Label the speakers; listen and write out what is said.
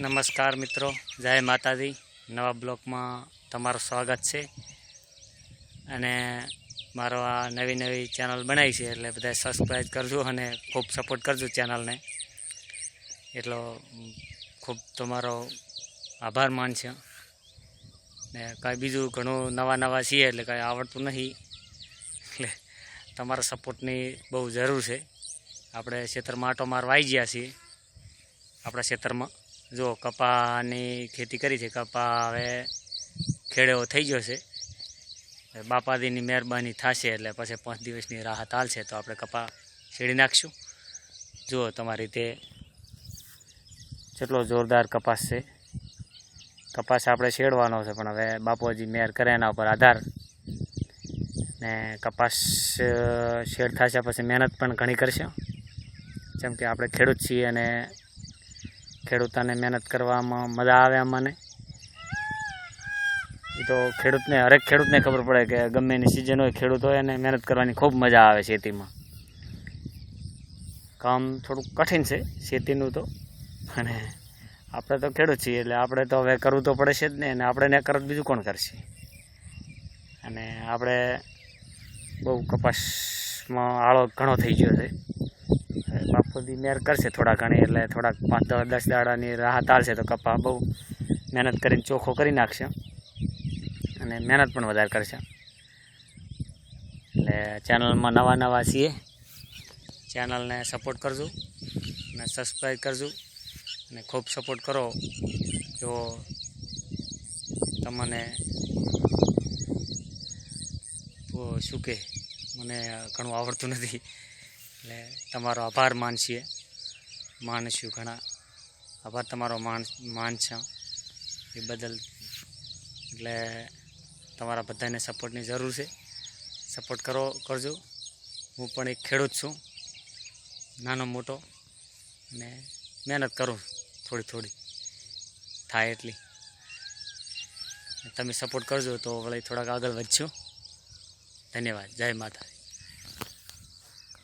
Speaker 1: નમસ્કાર મિત્રો, જય માતાજી. નવા બ્લોગમાં તમારું સ્વાગત છે. અને મારો આ નવી ચેનલ બનાવી છે એટલે બધા સબસ્ક્રાઈબ કરજો અને ખૂબ સપોર્ટ કરજો ચેનલને. એટલો ખૂબ તમારો આભાર માનશે. ને કાંઈ બીજું ઘણું નવા છીએ એટલે કાંઈ આવડતું નથી, એટલે તમારા સપોર્ટની બહુ જરૂર છે. આપણે ખેતરમાં આટો મારવા આવી ગયા છીએ. આપણા ખેતરમાં જો કપાની ખેતી કરી છે. કપા હવે ખેડેવો થઈ ગયો છે. બાપાજીની મહેરબાની થશે એટલે પછી 5 દિવસની રાહત હાલશે તો આપણે કપા છેડી નાખશું. જુઓ તમારી રીતે કેટલો જોરદાર કપાસ છે. કપાસ આપણે છેડવાનો છે પણ હવે બાપુજી મહેર કરે એના ઉપર આધાર. ને કપાસ શેડ થશે પછી મહેનત પણ ઘણી કરશે, જેમ કે આપણે ખેડૂત છીએ અને ખેડૂતોને મહેનત કરવામાં મજા આવે. અમને એ તો હરેક ખેડૂતને ખબર પડે કે ગમે એની સિઝન હોય, ખેડૂત હોય અને મહેનત કરવાની ખૂબ મજા આવે. ખેતીમાં કામ થોડુંક કઠિન છે ખેતીનું તો, અને આપણે તો ખેડૂત છીએ એટલે આપણે તો હવે કરવું તો પડે છે જ ને. અને આપણે ન કરત બીજું કોણ કરશે? અને આપણે બહુ કપાસમાં આળો ઘણો થઈ ગયો છે. બાપુજી મહેર કરશે થોડા ઘણી, એટલે થોડાક 5-10 દાડાની રાહત હાલશે તો કપા બહુ મહેનત કરીને ચોખ્ખો કરી નાખશે અને મહેનત પણ વધારે કરશે. એટલે ચેનલમાં નવા છીએ, ચેનલને સપોર્ટ કરજો અને સબસ્ક્રાઈબ કરજો અને ખૂબ સપોર્ટ કરો. જો તમને શું કે મને ઘણું આવડતું નથી એટલે તમારો આભાર માનશું. ઘણા આભાર તમારો માનશે એ બદલ. એટલે તમારા બધાને સપોર્ટની જરૂર છે. સપોર્ટ કરજો. હું પણ એક ખેડૂત છું, નાનો મોટો, અને મહેનત કરું થોડી થાય એટલી. તમે સપોર્ટ કરજો તો વળી થોડાક આગળ વધશું. ધન્યવાદ. જય માતા.